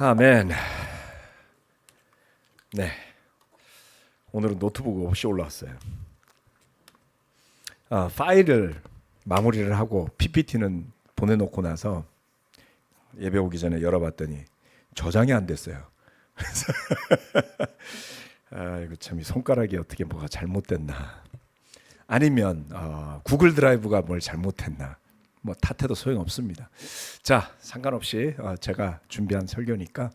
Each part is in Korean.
아멘. 네, 오늘은 노트북 없이 올라왔어요. 파일을 마무리를 하고 PPT는 보내놓고 나서 예배 오기 전에 열어봤더니 저장이 안 됐어요. 그래서 이거 참 이 손가락이 어떻게 뭐가 잘못됐나, 아니면 구글 드라이브가 뭘 잘못했나, 뭐 탓해도 소용없습니다. 자, 상관없이 제가 준비한 설교니까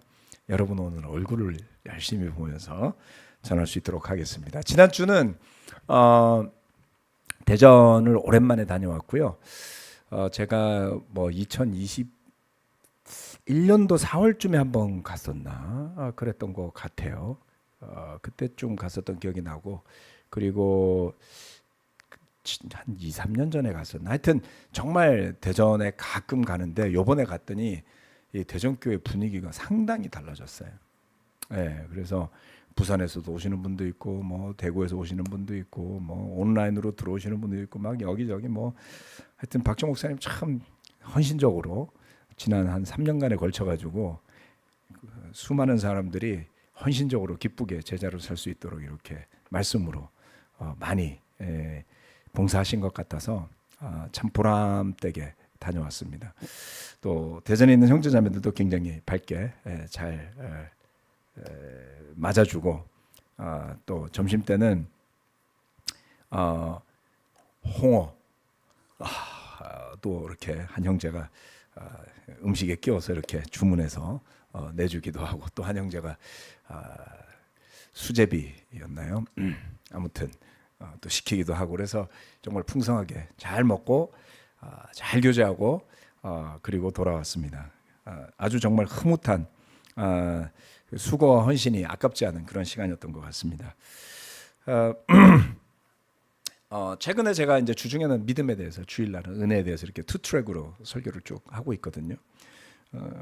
여러분 오늘 얼굴을 열심히 보면서 전할 수 있도록 하겠습니다. 지난주는 대전을 오랜만에 다녀왔고요. 제가 뭐 2021년도 4월쯤에 한번 갔었나 그랬던 것 같아요. 그때쯤 갔었던 기억이 나고, 그리고 한 2, 3년 전에 갔었나. 하여튼 정말 대전에 가끔 가는데 요번에 갔더니 이 대전교회 분위기가 상당히 달라졌어요. 네, 그래서 부산에서도 오시는 분도 있고, 뭐 대구에서 오시는 분도 있고, 뭐 온라인으로 들어오시는 분도 있고, 막 여기저기 뭐 하여튼 박정 목사님 참 헌신적으로 지난 한 3년간에 걸쳐가지고 수많은 사람들이 헌신적으로 기쁘게 제자로 살 수 있도록 이렇게 말씀으로 많이 봉사하신 것 같아서 참 보람되게 다녀왔습니다. 또 대전에 있는 형제자매들도 굉장히 밝게 잘 맞아주고, 또 점심 때는 홍어 또 이렇게 한 형제가 음식에 끼워서 이렇게 주문해서 내주기도 하고, 또 한 형제가 수제비였나요? 아무튼 또 시키기도 하고, 그래서 정말 풍성하게 잘 먹고 잘 교제하고 그리고 돌아왔습니다. 아주 정말 흐뭇한 수고와 헌신이 아깝지 않은 그런 시간이었던 것 같습니다. 최근에 제가 이제 주중에는 믿음에 대해서, 주일날은 은혜에 대해서 이렇게 투 트랙으로 설교를 쭉 하고 있거든요.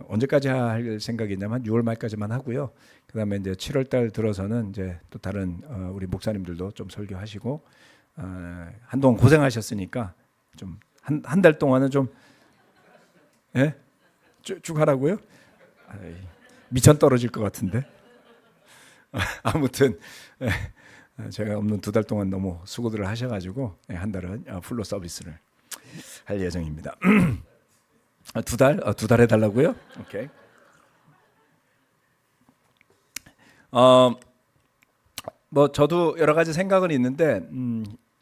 언제까지 할 생각이냐면 6월 말까지만 하고요. 그다음에 이제 7월 달 들어서는 이제 또 다른 우리 목사님들도 좀 설교하시고, 한동안 고생하셨으니까 좀 한 달 동안은 좀 쭉 하라고요? 미천 떨어질 것 같은데. 아무튼 제가 없는 2달 동안 너무 수고들을 하셔가지고 한 달은 풀로 서비스를 할 예정입니다. 2달? 2달 해달라고요? 오케이. 뭐 저도 여러 가지 생각은 있는데,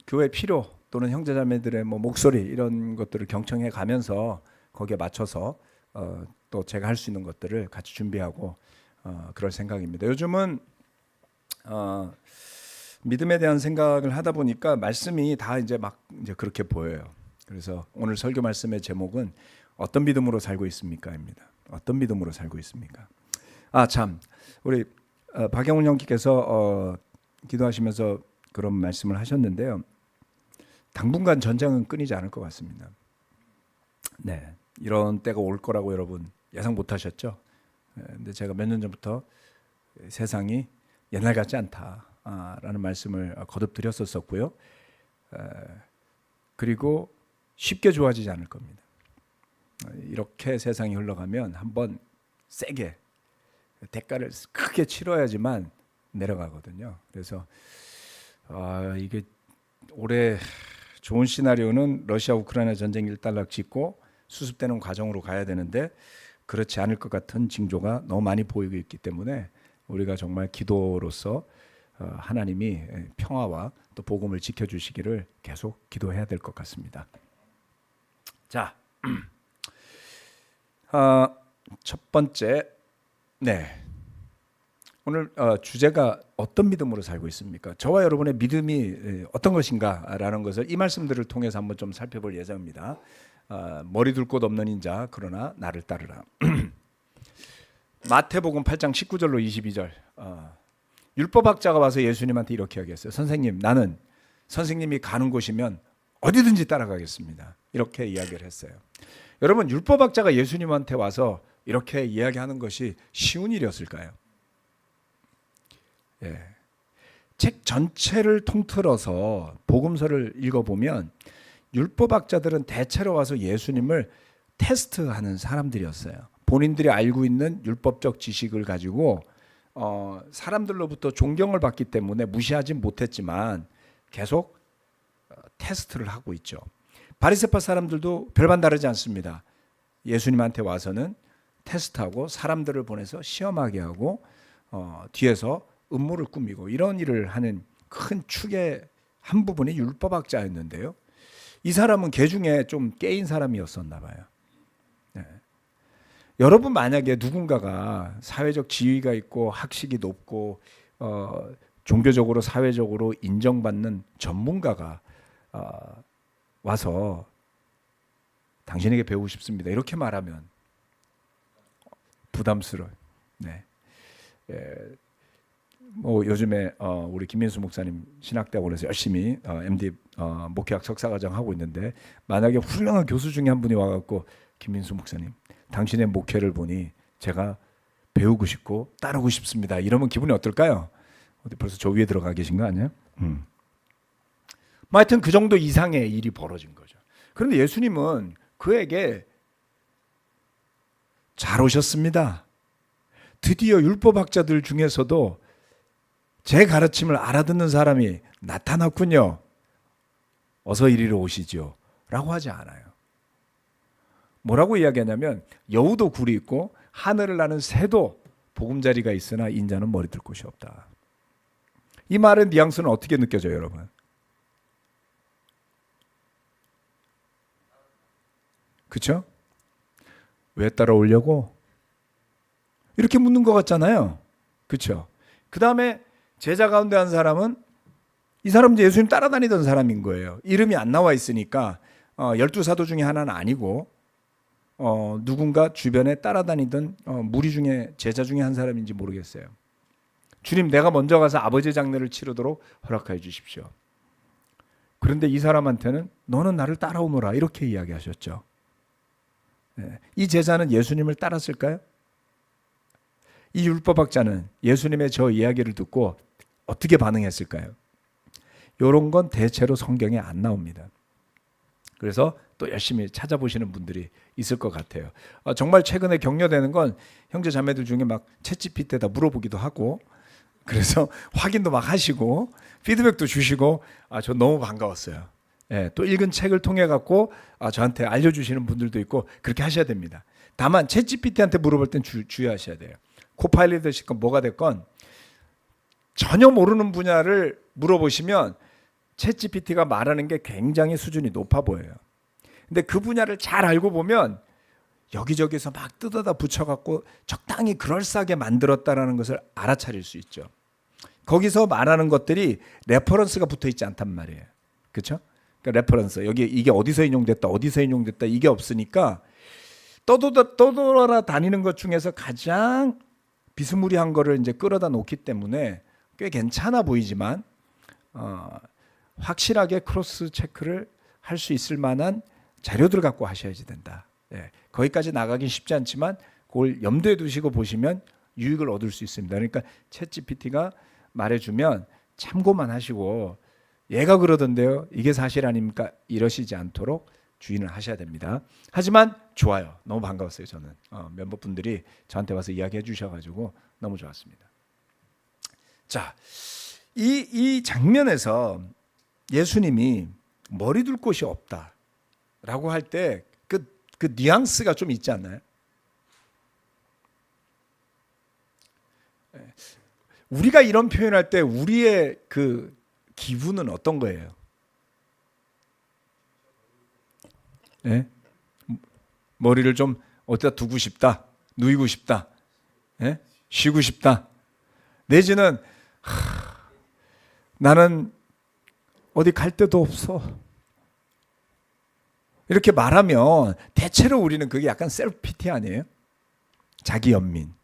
교회 필요 또는 형제자매들의 뭐 목소리 이런 것들을 경청해 가면서 거기에 맞춰서 또 제가 할 수 있는 것들을 같이 준비하고 그럴 생각입니다. 요즘은 믿음에 대한 생각을 하다 보니까 말씀이 다 이제 그렇게 보여요. 그래서 오늘 설교 말씀의 제목은 어떤 믿음으로 살고 있습니까?입니다. 어떤 믿음으로 살고 있습니까? 참, 우리 박영훈 형께서 기도하시면서 그런 말씀을 하셨는데요. 당분간 전쟁은 끊이지 않을 것 같습니다. 네, 이런 때가 올 거라고 여러분 예상 못 하셨죠? 근데 제가 몇 년 전부터 세상이 옛날 같지 않다라는 말씀을 거듭 드렸었고요. 그리고 쉽게 좋아지지 않을 겁니다. 이렇게 세상이 흘러가면 한번 세게 대가를 크게 치러야지만 내려가거든요. 그래서 이게 올해 좋은 시나리오는 러시아 우크라이나 전쟁 일단락 짓고 수습되는 과정으로 가야 되는데, 그렇지 않을 것 같은 징조가 너무 많이 보이고 있기 때문에 우리가 정말 기도로서 하나님이 평화와 또 복음을 지켜주시기를 계속 기도해야 될 것 같습니다. 자, 첫 번째, 오늘 주제가 어떤 믿음으로 살고 있습니까? 저와 여러분의 믿음이 어떤 것인가라는 것을 이 말씀들을 통해서 한번 좀 살펴볼 예정입니다. 머리 둘 곳 없는 인자, 그러나 나를 따르라. 마태복음 8장 19절로 22절. 율법학자가 와서 예수님한테 이렇게 얘기했어요. 선생님, 나는 선생님이 가는 곳이면 어디든지 따라가겠습니다. 이렇게 이야기를 했어요. 여러분, 율법학자가 예수님한테 와서 이렇게 이야기하는 것이 쉬운 일이었을까요? 책 전체를 통틀어서 복음서를 읽어보면 율법학자들은 대체로 와서 예수님을 테스트하는 사람들이었어요. 본인들이 알고 있는 율법적 지식을 가지고 사람들로부터 존경을 받기 때문에 무시하지 못했지만 계속 테스트를 하고 있죠. 바리새파 사람들도 별반 다르지 않습니다. 예수님한테 와서는 테스트하고 사람들을 보내서 시험하게 하고 뒤에서 음모를 꾸미고 이런 일을 하는 큰 축의 한 부분이 율법학자였는데요. 이 사람은 개 중에 좀 깨인 사람이었었나 봐요. 네. 여러분 만약에 누군가가 사회적 지위가 있고 학식이 높고 종교적으로 사회적으로 인정받는 전문가가 와서 당신에게 배우고 싶습니다. 이렇게 말하면 부담스러워요. 네. 뭐 요즘에 우리 김민수 목사님 신학대학원에서 열심히 MD 목회학 석사과정 하고 있는데 만약에 훌륭한 교수 중에 한 분이 와갖고 김민수 목사님 당신의 목회를 보니 제가 배우고 싶고 따르고 싶습니다. 이러면 기분이 어떨까요? 어디 벌써 저 위에 들어가 계신 거 아니에요? 하여튼 그 정도 이상의 일이 벌어진 거죠. 그런데 예수님은 그에게 잘 오셨습니다. 드디어 율법학자들 중에서도 제 가르침을 알아듣는 사람이 나타났군요. 어서 이리로 오시죠. 라고 하지 않아요. 뭐라고 이야기하냐면 여우도 굴이 있고 하늘을 나는 새도 보금자리가 있으나 인자는 머리 들 곳이 없다. 이 말의 뉘앙스는 어떻게 느껴져요, 여러분? 그렇죠? 왜 따라오려고? 이렇게 묻는 것 같잖아요. 그렇죠? 그 다음에 제자 가운데 한 사람은 이 사람은 예수님 따라다니던 사람인 거예요. 이름이 안 나와 있으니까 12사도 중에 하나는 아니고 누군가 주변에 따라다니던 무리 중에 제자 중에 한 사람인지 모르겠어요. 주님, 내가 먼저 가서 아버지의 장례를 치르도록 허락하여 주십시오. 그런데 이 사람한테는 너는 나를 따라오너라 이렇게 이야기하셨죠. 이 제자는 예수님을 따랐을까요? 이 율법학자는 예수님의 저 이야기를 듣고 어떻게 반응했을까요? 이런 건 대체로 성경에 안 나옵니다. 그래서 또 열심히 찾아보시는 분들이 있을 것 같아요. 정말 최근에 격려되는 건 형제 자매들 중에 막 챗GPT에다 물어보기도 하고 그래서 확인도 막 하시고 피드백도 주시고 저 너무 반가웠어요. 또 읽은 책을 통해 갖고 저한테 알려주시는 분들도 있고 그렇게 하셔야 됩니다. 다만 챗GPT한테 물어볼 땐 주의하셔야 돼요. 코파일럿이 됐건 뭐가 됐건 전혀 모르는 분야를 물어보시면 챗GPT가 말하는 게 굉장히 수준이 높아 보여요. 근데 그 분야를 잘 알고 보면 여기저기서 막 뜯어다 붙여갖고 적당히 그럴싸하게 만들었다라는 것을 알아차릴 수 있죠. 거기서 말하는 것들이 레퍼런스가 붙어 있지 않단 말이에요. 그렇죠? 그러니까 레퍼런스 여기 이게 어디서 인용됐다 이게 없으니까 떠돌아 다니는 것 중에서 가장 비스무리한 거를 이제 끌어다 놓기 때문에 꽤 괜찮아 보이지만 확실하게 크로스 체크를 할 수 있을 만한 자료들을 갖고 하셔야지 된다. 거기까지 나가긴 쉽지 않지만 그걸 염두에 두시고 보시면 유익을 얻을 수 있습니다. 그러니까 챗GPT가 말해주면 참고만 하시고 얘가 그러던데요. 이게 사실 아닙니까? 이러시지 않도록 주의를 하셔야 됩니다. 하지만 좋아요. 너무 반가웠어요. 저는 멤버분들이 저한테 와서 이야기해 주셔가지고 너무 좋았습니다. 자, 이 장면에서 예수님이 머리 둘 곳이 없다라고 할 때 그 뉘앙스가 좀 있지 않나요? 우리가 이런 표현할 때 우리의 그 기분은 어떤 거예요? 네? 머리를 좀 어디다 두고 싶다, 누이고 싶다, 네? 쉬고 싶다. 내지는 나는 어디 갈 데도 없어. 이렇게 말하면 대체로 우리는 그게 약간 셀프 피티 아니에요? 자기 연민.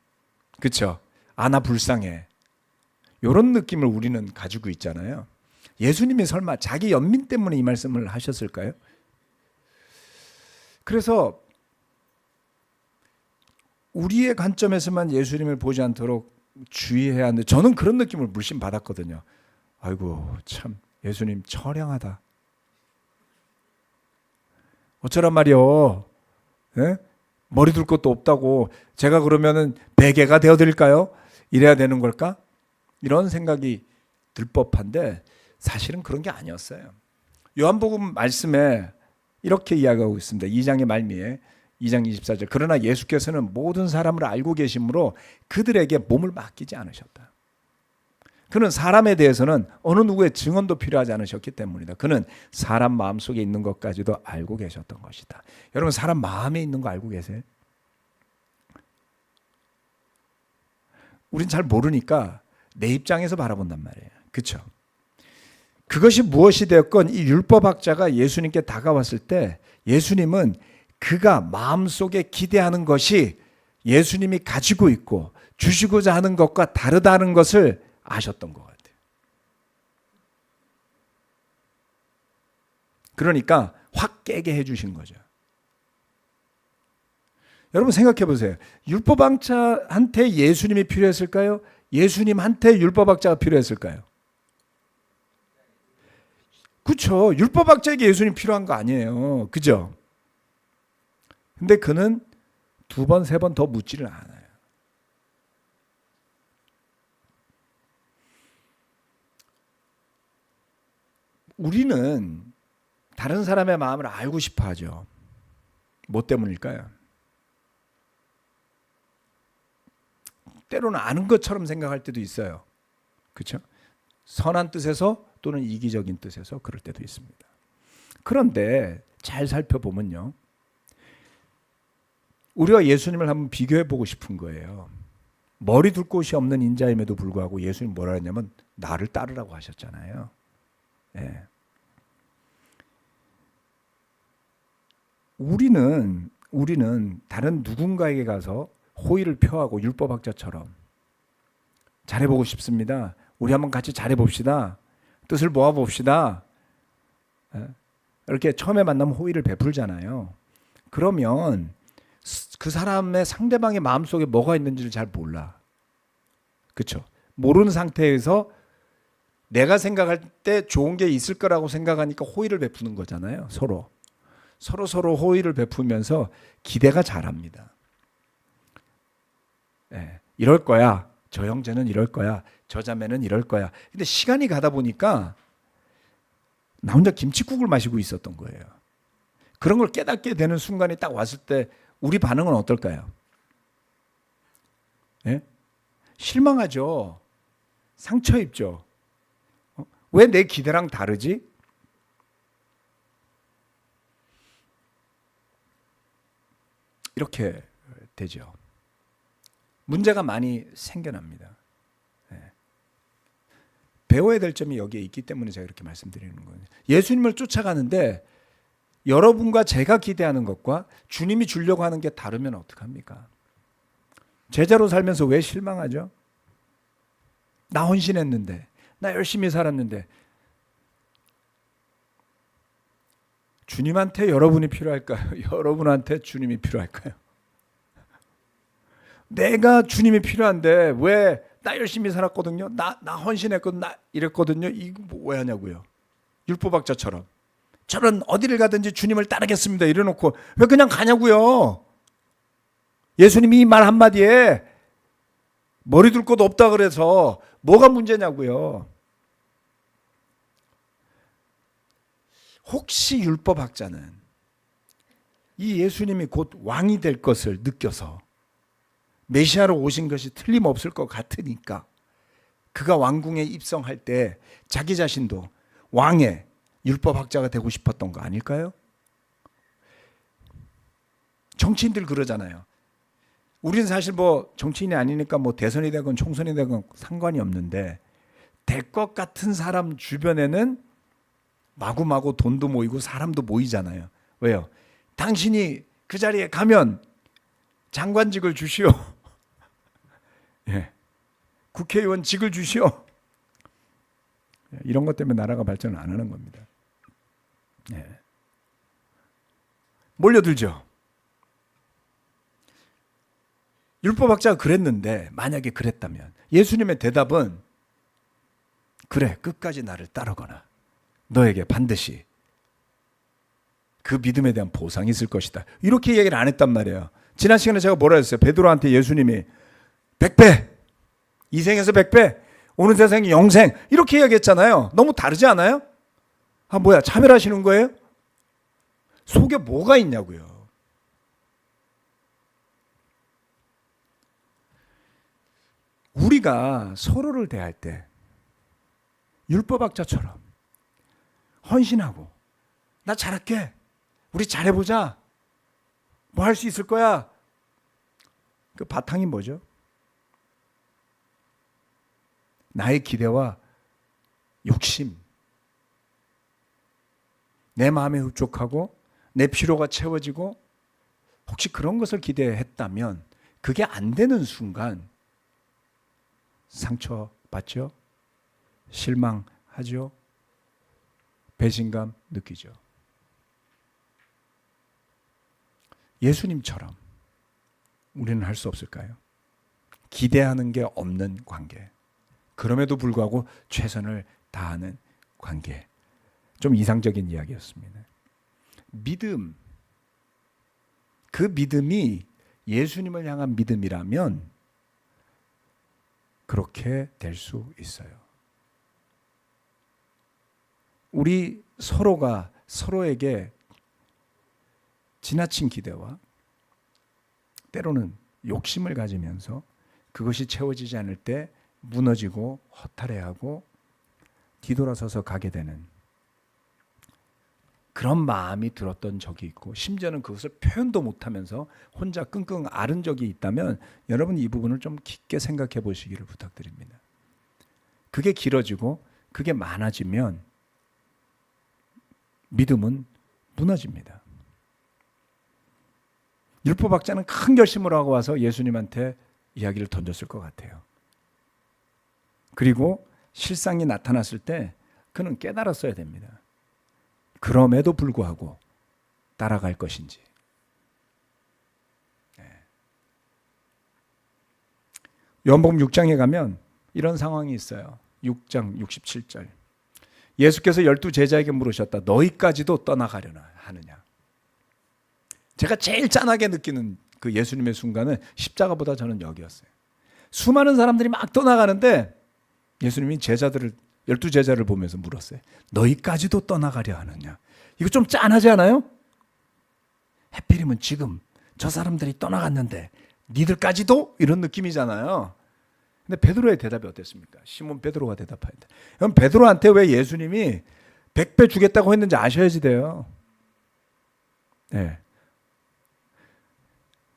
그렇죠? 나 불쌍해. 이런 느낌을 우리는 가지고 있잖아요. 예수님이 설마 자기 연민 때문에 이 말씀을 하셨을까요? 그래서 우리의 관점에서만 예수님을 보지 않도록 주의해야 하는데 저는 그런 느낌을 물씬 받았거든요. 아이고 참 예수님 처량하다. 어쩌란 말이요. 네? 머리 둘 것도 없다고 제가 그러면은 베개가 되어드릴까요? 이래야 되는 걸까? 이런 생각이 들 법한데 사실은 그런 게 아니었어요. 요한복음 말씀에 이렇게 이야기하고 있습니다. 2장의 말미에 2장 24절. 그러나 예수께서는 모든 사람을 알고 계심으로 그들에게 몸을 맡기지 않으셨다. 그는 사람에 대해서는 어느 누구의 증언도 필요하지 않으셨기 때문이다. 그는 사람 마음속에 있는 것까지도 알고 계셨던 것이다. 여러분, 사람 마음에 있는 거 알고 계세요? 우린 잘 모르니까 내 입장에서 바라본단 말이에요. 그렇죠? 그것이 무엇이 되었건 이 율법학자가 예수님께 다가왔을 때 예수님은 그가 마음속에 기대하는 것이 예수님이 가지고 있고 주시고자 하는 것과 다르다는 것을 아셨던 것 같아요. 그러니까 확 깨게 해주신 거죠. 여러분 생각해 보세요. 율법학자한테 예수님이 필요했을까요? 예수님한테 율법학자가 필요했을까요? 그렇죠. 율법학자에게 예수님 필요한 거 아니에요. 그죠? 근데 그는 두 번, 세 번 더 묻지를 않아요. 우리는 다른 사람의 마음을 알고 싶어 하죠. 뭐 때문일까요? 때로는 아는 것처럼 생각할 때도 있어요. 그렇죠? 선한 뜻에서 또는 이기적인 뜻에서 그럴 때도 있습니다. 그런데 잘 살펴보면요. 우리가 예수님을 한번 비교해 보고 싶은 거예요. 머리 둘 곳이 없는 인자임에도 불구하고 예수님 뭐라 했냐면 나를 따르라고 하셨잖아요. 네. 우리는 다른 누군가에게 가서 호의를 표하고 율법학자처럼 잘해보고 싶습니다. 우리 한번 같이 잘해봅시다. 뜻을 모아봅시다. 이렇게 처음에 만나면 호의를 베풀잖아요. 그러면 그 사람의 상대방의 마음속에 뭐가 있는지를 잘 몰라. 그렇죠? 모르는 상태에서 내가 생각할 때 좋은 게 있을 거라고 생각하니까 호의를 베푸는 거잖아요. 서로 호의를 베푸면서 기대가 자랍니다. 네, 이럴 거야. 저 형제는 이럴 거야. 저 자매는 이럴 거야. 근데 시간이 가다 보니까 나 혼자 김칫국을 마시고 있었던 거예요. 그런 걸 깨닫게 되는 순간이 딱 왔을 때 우리 반응은 어떨까요? 네? 실망하죠. 상처 입죠. 왜 내 기대랑 다르지? 이렇게 되죠. 문제가 많이 생겨납니다. 네. 배워야 될 점이 여기에 있기 때문에 제가 이렇게 말씀드리는 거예요. 예수님을 쫓아가는데 여러분과 제가 기대하는 것과 주님이 주려고 하는 게 다르면 어떡합니까? 제자로 살면서 왜 실망하죠? 나 헌신했는데, 나 열심히 살았는데 주님한테 여러분이 필요할까요? 여러분한테 주님이 필요할까요? 내가 주님이 필요한데 왜 나 열심히 살았거든요. 나 헌신했거든. 나 이랬거든요. 이거 왜 하냐고요. 율법학자처럼. 저는 어디를 가든지 주님을 따르겠습니다. 이래놓고 왜 그냥 가냐고요. 예수님이 이 말 한마디에 머리 둘 곳 없다 그래서 뭐가 문제냐고요. 혹시 율법학자는 이 예수님이 곧 왕이 될 것을 느껴서 메시아로 오신 것이 틀림없을 것 같으니까 그가 왕궁에 입성할 때 자기 자신도 왕의 율법학자가 되고 싶었던 거 아닐까요? 정치인들 그러잖아요. 우리는 사실 뭐 정치인이 아니니까 뭐 대선이 되건 총선이 되건 상관이 없는데 될 것 같은 사람 주변에는 마구마구 돈도 모이고 사람도 모이잖아요. 왜요? 당신이 그 자리에 가면 장관직을 주시오. 예. 국회의원직을 주시오. 이런 것 때문에 나라가 발전을 안 하는 겁니다. 예. 몰려들죠. 율법학자가 그랬는데 만약에 그랬다면 예수님의 대답은 그래, 끝까지 나를 따르거나 너에게 반드시 그 믿음에 대한 보상이 있을 것이다. 이렇게 얘기를 안 했단 말이에요. 지난 시간에 제가 뭐라 했어요? 베드로한테 예수님이 100배, 이 생에서 100배, 오는 세상이 영생, 이렇게 이야기했잖아요. 너무 다르지 않아요? 아, 뭐야, 차별하시는 거예요? 속에 뭐가 있냐고요. 우리가 서로를 대할 때 율법학자처럼 헌신하고, 나 잘할게, 우리 잘해보자, 뭐 할 수 있을 거야, 그 바탕이 뭐죠? 나의 기대와 욕심, 내 마음에 흡족하고 내 필요가 채워지고, 혹시 그런 것을 기대했다면 그게 안 되는 순간 상처받죠? 실망하죠? 배신감 느끼죠? 예수님처럼 우리는 할 수 없을까요? 기대하는 게 없는 관계, 그럼에도 불구하고 최선을 다하는 관계. 좀 이상적인 이야기였습니다. 믿음, 그 믿음이 예수님을 향한 믿음이라면 그렇게 될 수 있어요. 우리 서로가 서로에게 지나친 기대와 때로는 욕심을 가지면서 그것이 채워지지 않을 때 무너지고 허탈해하고 뒤돌아서서 가게 되는 그런 마음이 들었던 적이 있고, 심지어는 그것을 표현도 못하면서 혼자 끙끙 앓은 적이 있다면 여러분 이 부분을 좀 깊게 생각해 보시기를 부탁드립니다. 그게 길어지고 그게 많아지면 믿음은 무너집니다. 율법학자는 큰 결심을 하고 와서 예수님한테 이야기를 던졌을 것 같아요. 그리고 실상이 나타났을 때 그는 깨달았어야 됩니다. 그럼에도 불구하고 따라갈 것인지. 요한복음 6장에 가면 이런 상황이 있어요. 6장 67절. 예수께서 12 제자에게 물으셨다. 너희까지도 떠나가려나 하느냐. 제가 제일 짠하게 느끼는 그 예수님의 순간은 십자가보다 저는 여기였어요. 수많은 사람들이 막 떠나가는데 예수님이 12 제자를 보면서 물었어요. 너희까지도 떠나가려 하느냐. 이거 좀 짠하지 않아요? 해필이면 지금 저 사람들이 떠나갔는데 니들까지도? 이런 느낌이잖아요. 근데 베드로의 대답이 어땠습니까? 시몬 베드로가 대답하는데, 그럼 베드로한테 왜 예수님이 100배 주겠다고 했는지 아셔야지 돼요. 네.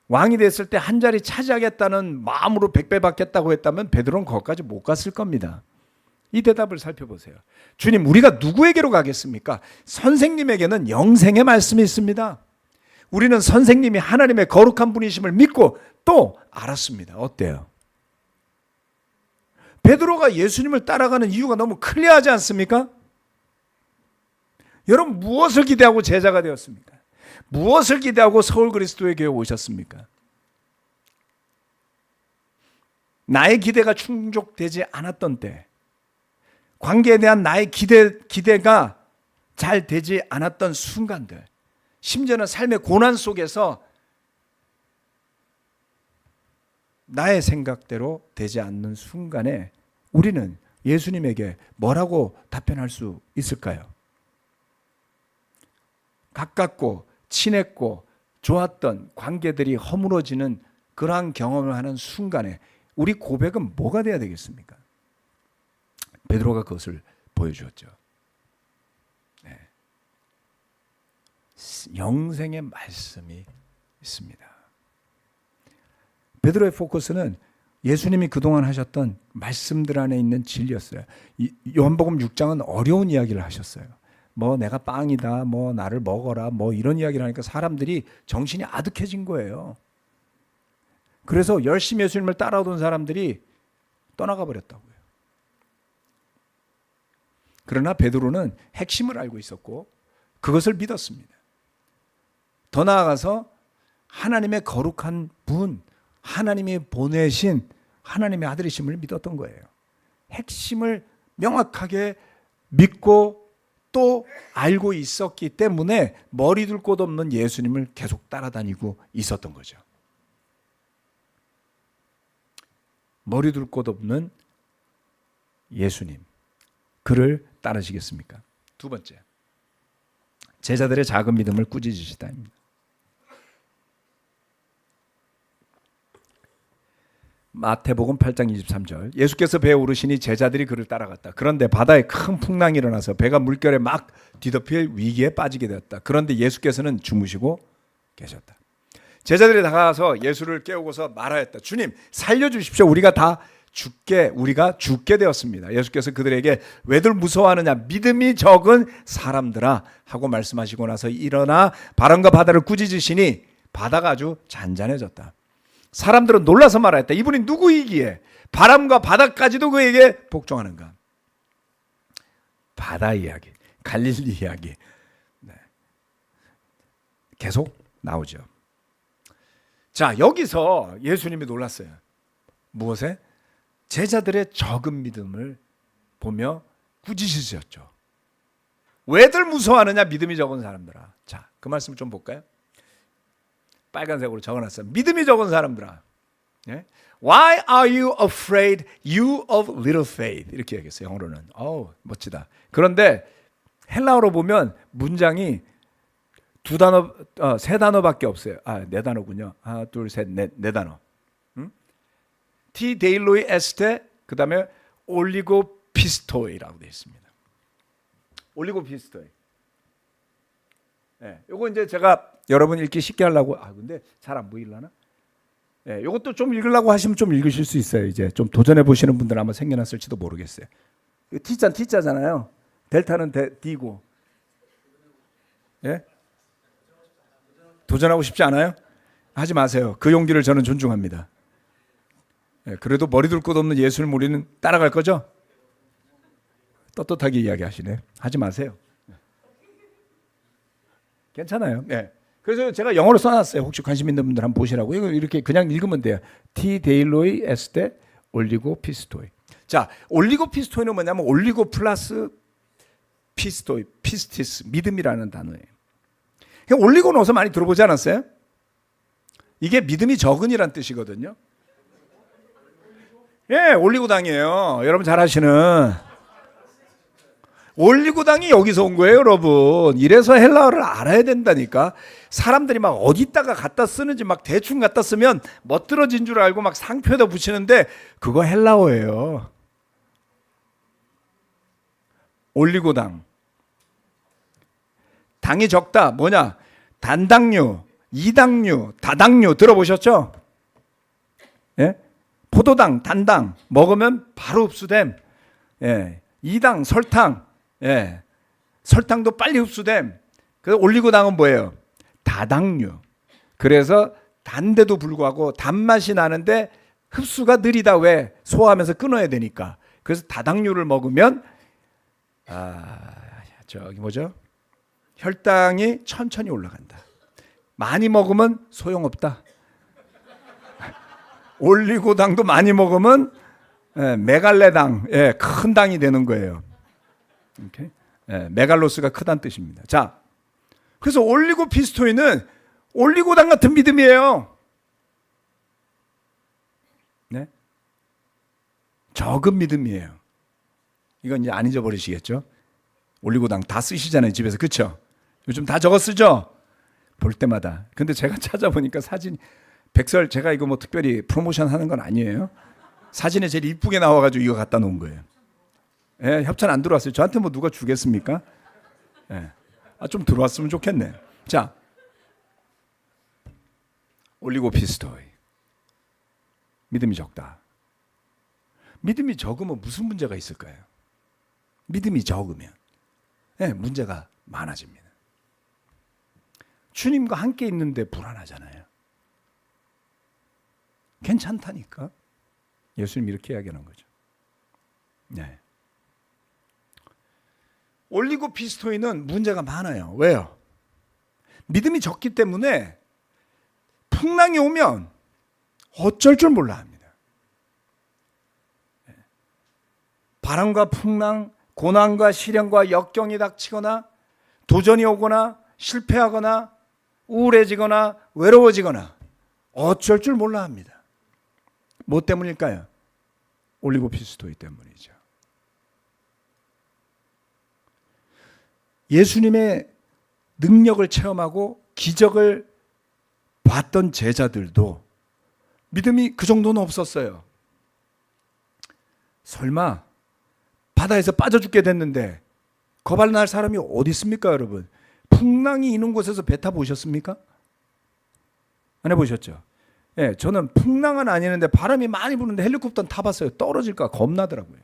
왕이 됐을 때 한 자리 차지하겠다는 마음으로 100배 받겠다고 했다면 베드로는 거기까지 못 갔을 겁니다. 이 대답을 살펴보세요. 주님, 우리가 누구에게로 가겠습니까? 선생님에게는 영생의 말씀이 있습니다. 우리는 선생님이 하나님의 거룩한 분이심을 믿고 또 알았습니다. 어때요? 베드로가 예수님을 따라가는 이유가 너무 클리어하지 않습니까? 여러분, 무엇을 기대하고 제자가 되었습니까? 무엇을 기대하고 서울 그리스도의 교회에 오셨습니까? 나의 기대가 충족되지 않았던 때, 관계에 대한 나의 기대가 잘 되지 않았던 순간들, 심지어는 삶의 고난 속에서 나의 생각대로 되지 않는 순간에 우리는 예수님에게 뭐라고 답변할 수 있을까요? 가깝고 친했고 좋았던 관계들이 허물어지는 그러한 경험을 하는 순간에 우리 고백은 뭐가 돼야 되겠습니까? 베드로가 그것을 보여주었죠. 네. 영생의 말씀이 있습니다. 베드로의 포커스는 예수님이 그동안 하셨던 말씀들 안에 있는 진리였어요. 요한복음 6장은 어려운 이야기를 하셨어요. 뭐 내가 빵이다, 뭐 나를 먹어라, 뭐 이런 이야기를 하니까 사람들이 정신이 아득해진 거예요. 그래서 열심히 예수님을 따라오던 사람들이 떠나가 버렸다고요. 그러나 베드로는 핵심을 알고 있었고 그것을 믿었습니다. 더 나아가서 하나님의 거룩한 분, 하나님이 보내신 하나님의 아들이심을 믿었던 거예요. 핵심을 명확하게 믿고 또 알고 있었기 때문에 머리 둘 곳 없는 예수님을 계속 따라다니고 있었던 거죠. 머리 둘 곳 없는 예수님, 그를 따르시겠습니까? 두 번째, 제자들의 작은 믿음을 꾸짖으시다입니다. 마태복음 8장 23절, 예수께서 배에 오르시니 제자들이 그를 따라갔다. 그런데 바다에 큰 풍랑이 일어나서 배가 물결에 막 뒤덮일 위기에 빠지게 되었다. 그런데 예수께서는 주무시고 계셨다. 제자들이 다가가서 예수를 깨우고서 말하였다. 주님, 살려주십시오. 우리가 죽게 되었습니다. 예수께서 그들에게 왜들 무서워하느냐, 믿음이 적은 사람들아 하고 말씀하시고 나서 일어나 바람과 바다를 꾸짖으시니 바다가 아주 잔잔해졌다. 사람들은 놀라서 말하였다. 이분이 누구이기에 바람과 바다까지도 그에게 복종하는가. 바다 이야기, 갈릴리 이야기, 네, 계속 나오죠. 자, 여기서 예수님이 놀랐어요. 무엇에? 제자들의 적은 믿음을 보며 꾸짖으셨죠. 왜들 무서워하느냐, 믿음이 적은 사람들아. 자, 그 말씀 좀 볼까요? 빨간색으로 적어놨어요. 믿음이 적은 사람들아. 예? Why are you afraid, you of little faith? 이렇게 얘기했어요. 영어로는. 멋지다. 그런데 헬라어로 보면 문장이 세 단어밖에 없어요. 네 단어군요. 하나, 둘, 셋, 네 단어. 티 데일로이 에스테, 그 다음에 올리고 피스토이라고 되어 있습니다. 올리고 피스토이. 예, 요거 이제 제가 여러분 읽기 쉽게 하려고, 근데 잘 안 보이려나? 예, 요것도 좀 읽으려고 하시면 좀 읽으실 수 있어요. 이제 좀 도전해 보시는 분들 아마 생겨났을지도 모르겠어요. T자잖아요. 델타는 D고. 예? 도전하고 싶지 않아요? 하지 마세요. 그 용기를 저는 존중합니다. 예, 그래도 머리 둘 곳 없는 예수를 우리는 따라갈 거죠? 떳떳하게 이야기하시네. 하지 마세요. 괜찮아요. 예. 그래서 제가 영어로 써놨어요. 혹시 관심 있는 분들 한번 보시라고. 이거 이렇게 그냥 읽으면 돼요. 티 데일로이 에스테 올리고 피스토이. 자, 올리고 피스토이는 뭐냐면 올리고 플러스 피스토이, 피스티스, 믿음이라는 단어예요. 올리고 넣어서 많이 들어보지 않았어요? 이게 믿음이 적은이란 뜻이거든요. 예, 올리고당이에요. 여러분 잘 아시는. 올리고당이 여기서 온 거예요, 여러분. 이래서 헬라어를 알아야 된다니까. 사람들이 막 어디다가 갖다 쓰는지 막 대충 갖다 쓰면 멋들어진 줄 알고 막 상표에다 붙이는데 그거 헬라어예요. 올리고당. 당이 적다. 뭐냐? 단당류, 이당류, 다당류 들어보셨죠? 예? 포도당, 단당 먹으면 바로 흡수됨. 예. 이당, 설탕. 예. 설탕도 빨리 흡수됨. 그래서 올리고당은 뭐예요? 다당류. 그래서 단데도 불구하고 단맛이 나는데 흡수가 느리다. 왜? 소화하면서 끊어야 되니까. 그래서 다당류를 먹으면 저기 뭐죠? 혈당이 천천히 올라간다. 많이 먹으면 소용없다. 올리고당도 많이 먹으면 메갈레당, 큰 당이 되는 거예요. 이렇게? 메갈로스가 크다는 뜻입니다. 자, 그래서 올리고 피스토이는 올리고당 같은 믿음이에요. 네? 적은 믿음이에요. 이건 이제 안 잊어버리시겠죠? 올리고당 다 쓰시잖아요, 집에서. 그렇죠? 요즘 다 적어 쓰죠? 볼 때마다. 근데 제가 찾아보니까 사진, 백설, 제가 이거 뭐 특별히 프로모션 하는 건 아니에요. 사진에 제일 이쁘게 나와가지고 이거 갖다 놓은 거예요. 예, 협찬 안 들어왔어요. 저한테 뭐 누가 주겠습니까? 예. 좀 들어왔으면 좋겠네. 자, 올리고 피스토이. 믿음이 적다. 믿음이 적으면 무슨 문제가 있을까요? 믿음이 적으면 문제가 많아집니다. 주님과 함께 있는데 불안하잖아요. 괜찮다니까. 예수님 이렇게 이야기하는 거죠. 네. 올리고 피스토이는 문제가 많아요. 왜요? 믿음이 적기 때문에 풍랑이 오면 어쩔 줄 몰라 합니다. 바람과 풍랑, 고난과 시련과 역경이 닥치거나 도전이 오거나 실패하거나 우울해지거나 외로워지거나 어쩔 줄 몰라 합니다. 뭐 때문일까요? 올리고 피스토이 때문이죠. 예수님의 능력을 체험하고 기적을 봤던 제자들도 믿음이 그 정도는 없었어요. 설마 바다에서 빠져 죽게 됐는데 겁을 날 사람이 어디 있습니까, 여러분? 풍랑이 있는 곳에서 배 타보셨습니까? 안 해보셨죠? 예, 저는 풍랑은 아니는데 바람이 많이 부는데 헬리콥터는 타봤어요. 떨어질까 겁나더라고요.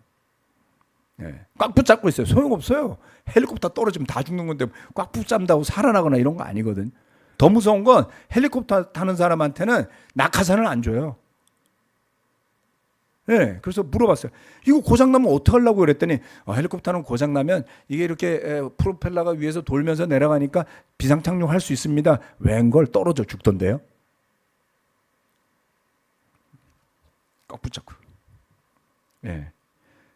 예, 꽉 붙잡고 있어요. 소용없어요. 헬리콥터 떨어지면 다 죽는 건데 꽉 붙잡는다고 살아나거나 이런 거 아니거든. 더 무서운 건 헬리콥터 타는 사람한테는 낙하산을 안 줘요. 네, 그래서 물어봤어요. 이거 고장나면 어떡하려고 그랬더니 헬리콥터는 고장나면 이게 이렇게 프로펠러가 위에서 돌면서 내려가니까 비상착륙할 수 있습니다. 웬걸 떨어져 죽던데요. 꽉 붙잡고. 네,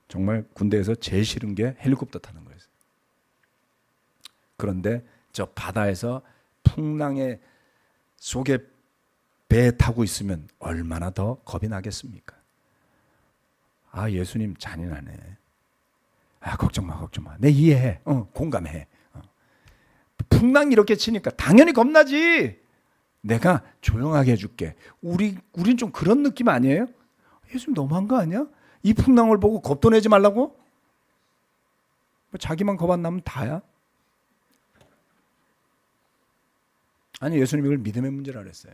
정말 군대에서 제일 싫은 게 헬리콥터 타는 거예요. 그런데 저 바다에서 풍랑의 속에 배 타고 있으면 얼마나 더 겁이 나겠습니까? 아, 예수님 잔인하네. 아, 걱정 마, 걱정 마. 내 이해해. 공감해. 풍랑이 이렇게 치니까 당연히 겁나지. 내가 조용하게 해줄게. 우린 좀 그런 느낌 아니에요? 예수님 너무한 거 아니야? 이 풍랑을 보고 겁도 내지 말라고? 자기만 겁 안 나면 다야? 아니, 예수님이 이걸 믿음의 문제라 그랬어요.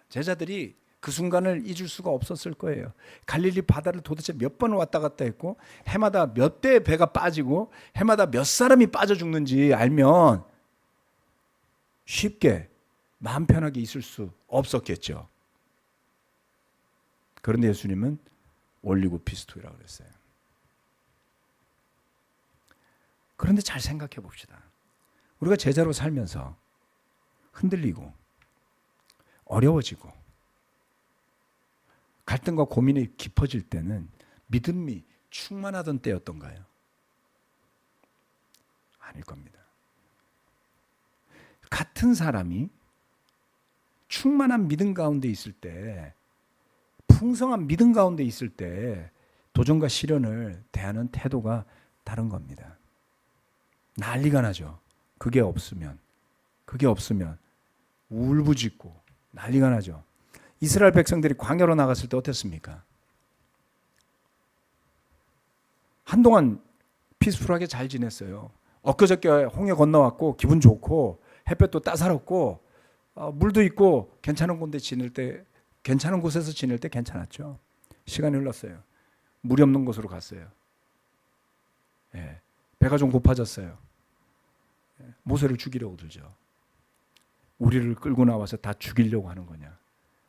제자들이 그 순간을 잊을 수가 없었을 거예요. 갈릴리 바다를 도대체 몇 번 왔다 갔다 했고 해마다 몇 대의 배가 빠지고 해마다 몇 사람이 빠져 죽는지 알면 쉽게 마음 편하게 있을 수 없었겠죠. 그런데 예수님은 올리고 피스토이라고 그랬어요. 그런데 잘 생각해 봅시다. 우리가 제자로 살면서 흔들리고 어려워지고 갈등과 고민이 깊어질 때는 믿음이 충만하던 때였던가요? 아닐 겁니다. 같은 사람이 충만한 믿음 가운데 있을 때, 풍성한 믿음 가운데 있을 때 도전과 시련을 대하는 태도가 다른 겁니다. 난리가 나죠. 그게 없으면 울부짖고 난리가 나죠. 이스라엘 백성들이 광야로 나갔을 때 어땠습니까? 한동안 피스풀하게 잘 지냈어요. 엊그저께 홍해 건너왔고 기분 좋고 햇볕도 따사롭고 물도 있고 괜찮은 곳에서 지낼 때 괜찮았죠. 시간이 흘렀어요. 물이 없는 곳으로 갔어요. 예, 배가 좀 고파졌어요. 모세를 죽이려고 들죠. 우리를 끌고 나와서 다 죽이려고 하는 거냐.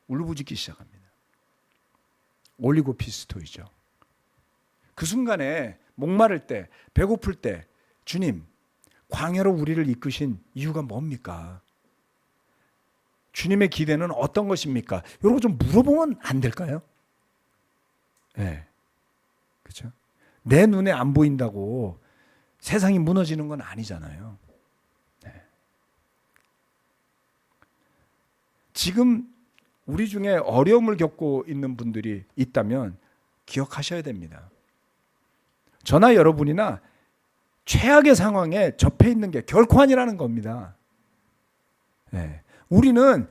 울부짖기 시작합니다. 올리고 피스토이죠. 그 순간에 목마를 때, 배고플 때 주님, 광야로 우리를 이끄신 이유가 뭡니까? 주님의 기대는 어떤 것입니까? 이런 거 좀 물어보면 안 될까요? 네. 그렇죠? 내 눈에 안 보인다고 세상이 무너지는 건 아니잖아요. 네. 지금 우리 중에 어려움을 겪고 있는 분들이 있다면 기억하셔야 됩니다. 저나 여러분이나 최악의 상황에 접해 있는 게 결코 아니라는 겁니다. 네. 우리는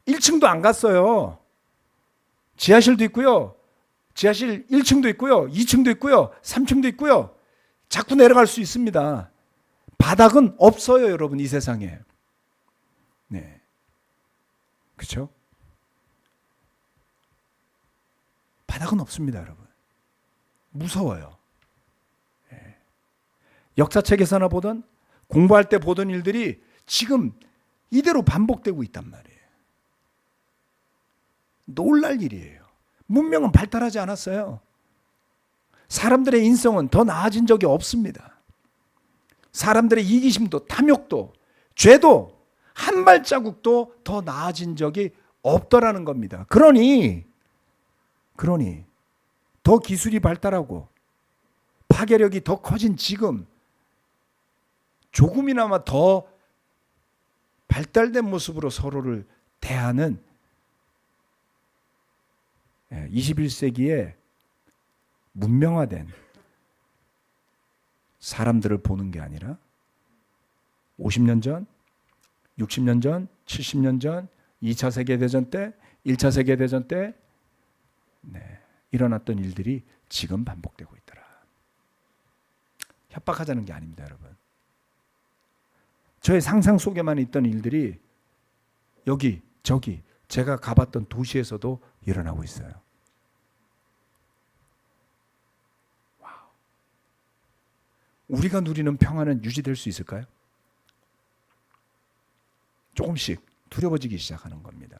1층도 안 갔어요. 지하실도 있고요. 지하실 1층도 있고요. 2층도 있고요. 3층도 있고요. 자꾸 내려갈 수 있습니다. 바닥은 없어요, 여러분, 이 세상에. 네. 그렇죠? 바닥은 없습니다, 여러분. 무서워요. 네. 역사책에서나 보던 공부할 때 보던 일들이 지금 이대로 반복되고 있단 말이에요. 놀랄 일이에요. 문명은 발달하지 않았어요. 사람들의 인성은 더 나아진 적이 없습니다. 사람들의 이기심도 탐욕도 죄도 한 발자국도 더 나아진 적이 없더라는 겁니다. 그러니 더 기술이 발달하고 파괴력이 더 커진 지금 조금이나마 더 발달된 모습으로 서로를 대하는 21세기에 문명화된 사람들을 보는 게 아니라 50년 전, 60년 전, 70년 전, 2차 세계대전 때, 1차 세계대전 때 일어났던 일들이 지금 반복되고 있더라. 협박하자는 게 아닙니다, 여러분. 저의 상상 속에만 있던 일들이 여기, 저기 제가 가봤던 도시에서도 일어나고 있어요. 와우. 우리가 누리는 평화는 유지될 수 있을까요? 조금씩 두려워지기 시작하는 겁니다.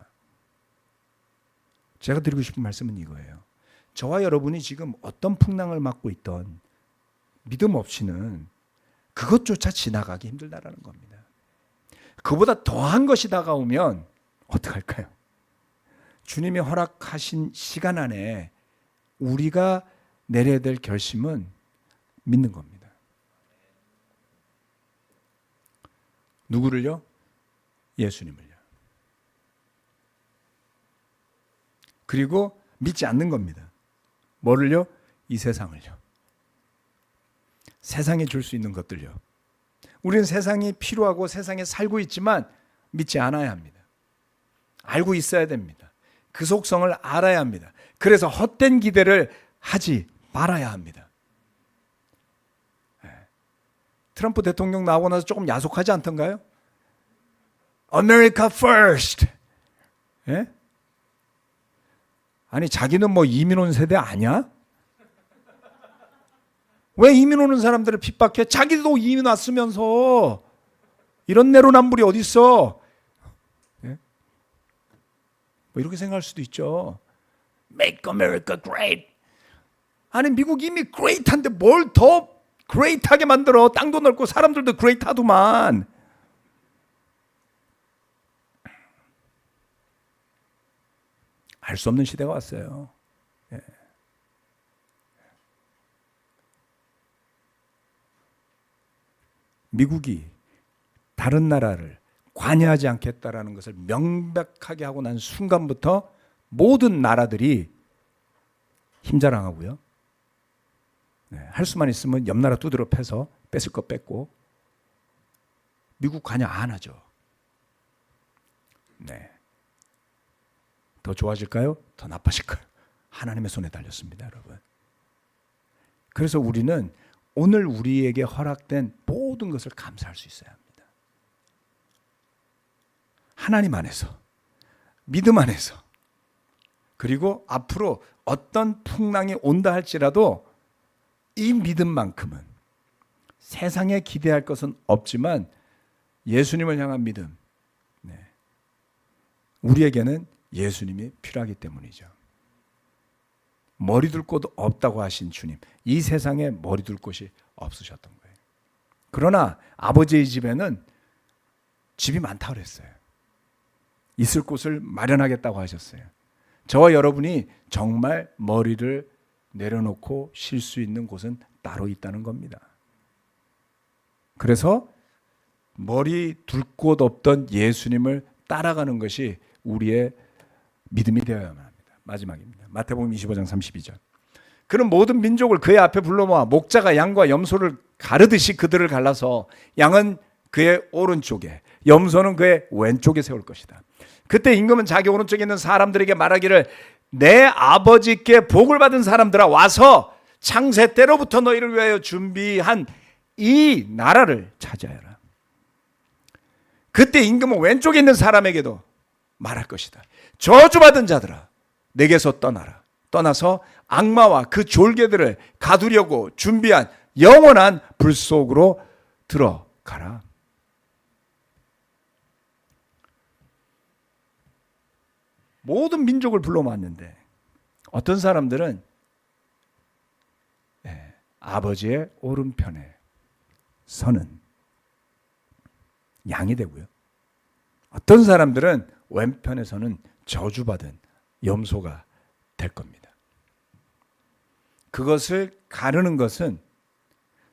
제가 드리고 싶은 말씀은 이거예요. 저와 여러분이 지금 어떤 풍랑을 맞고 있던 믿음 없이는 그것조차 지나가기 힘들다라는 겁니다. 그보다 더한 것이 다가오면 어떡할까요? 주님이 허락하신 시간 안에 우리가 내려야 될 결심은 믿는 겁니다. 누구를요? 예수님을요. 그리고 믿지 않는 겁니다. 뭐를요? 이 세상을요. 세상이 줄 수 있는 것들요. 우리는 세상이 필요하고 세상에 살고 있지만 믿지 않아야 합니다. 알고 있어야 됩니다. 그 속성을 알아야 합니다. 그래서 헛된 기대를 하지 말아야 합니다. 트럼프 대통령 나오고 나서 조금 야속하지 않던가요? America first. 예? 아니 자기는 뭐 이민 온 세대 아니야? 왜 이민 오는 사람들을 핍박해? 자기도 이민 왔으면서 이런 내로남불이 어디 있어? 예? 뭐 이렇게 생각할 수도 있죠. Make America great. 아니 미국 이미 great한데 뭘 더 great하게 만들어? 땅도 넓고 사람들도 great하더만. 알 수 없는 시대가 왔어요. 예. 미국이 다른 나라를 관여하지 않겠다라는 것을 명백하게 하고 난 순간부터 모든 나라들이 힘자랑하고요. 할 수만 있으면 옆 나라 두드려 패서 뺏을 거 뺏고 미국 관여 안 하죠. 네. 더 좋아질까요? 더 나빠질까요? 하나님의 손에 달렸습니다, 여러분. 그래서 우리는 오늘 우리에게 허락된 모든 것을 감사할 수 있어야 합니다. 하나님 안에서, 믿음 안에서, 그리고 앞으로 어떤 풍랑이 온다 할지라도 이 믿음만큼은 세상에 기대할 것은 없지만 예수님을 향한 믿음, 우리에게는 예수님이 필요하기 때문이죠. 머리 둘 곳 없다고 하신 주님, 이 세상에 머리 둘 곳이 없으셨던 거예요. 그러나 아버지의 집에는 집이 많다고 그랬어요. 있을 곳을 마련하겠다고 하셨어요. 저와 여러분이 정말 머리를 내려놓고 쉴 수 있는 곳은 따로 있다는 겁니다. 그래서 머리 둘 곳 없던 예수님을 따라가는 것이 우리의 믿음이 되어야만 합니다. 마지막입니다. 마태복음 25장 32절. 그는 모든 민족을 그의 앞에 불러 모아 목자가 양과 염소를 가르듯이 그들을 갈라서 양은 그의 오른쪽에 염소는 그의 왼쪽에 세울 것이다. 그때 임금은 자기 오른쪽에 있는 사람들에게 말하기를 내 아버지께 복을 받은 사람들아 와서 창세 때로부터 너희를 위하여 준비한 이 나라를 차지하여라. 그때 임금은 왼쪽에 있는 사람에게도 말할 것이다. 저주받은 자들아 내게서 떠나라. 떠나서 악마와 그 졸개들을 가두려고 준비한 영원한 불 속으로 들어가라. 모든 민족을 불러 모았는데 어떤 사람들은 아버지의 오른편에 서는 양이 되고요. 어떤 사람들은 왼편에서는 저주받은 염소가 될 겁니다. 그것을 가르는 것은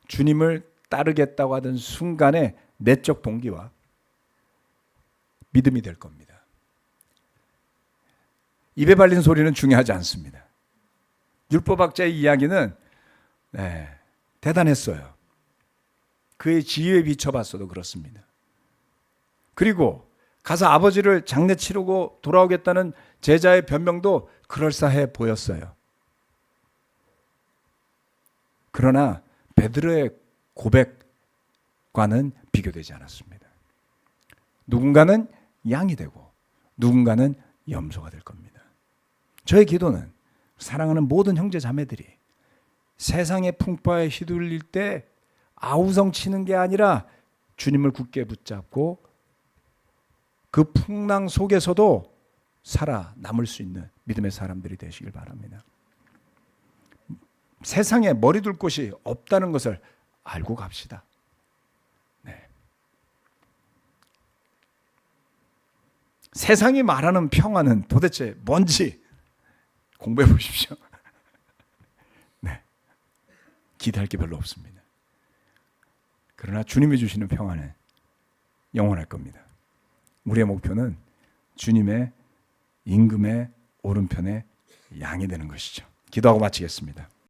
주님을 따르겠다고 하던 순간의 내적 동기와 믿음이 될 겁니다. 입에 발린 소리는 중요하지 않습니다. 율법학자의 이야기는 대단했어요. 그의 지혜에 비춰봤어도 그렇습니다. 그리고 가서 아버지를 장례 치르고 돌아오겠다는 제자의 변명도 그럴싸해 보였어요. 그러나 베드로의 고백과는 비교되지 않았습니다. 누군가는 양이 되고 누군가는 염소가 될 겁니다. 저의 기도는 사랑하는 모든 형제 자매들이 세상의 풍파에 휘둘릴 때 아우성 치는 게 아니라 주님을 굳게 붙잡고 그 풍랑 속에서도 살아남을 수 있는 믿음의 사람들이 되시길 바랍니다. 세상에 머리 둘 곳이 없다는 것을 알고 갑시다. 세상이 말하는 평화는 도대체 뭔지 공부해 보십시오. 기대할 게 별로 없습니다. 그러나 주님이 주시는 평화는 영원할 겁니다. 우리의 목표는 주님의 임금의 오른편에 양이 되는 것이죠. 기도하고 마치겠습니다.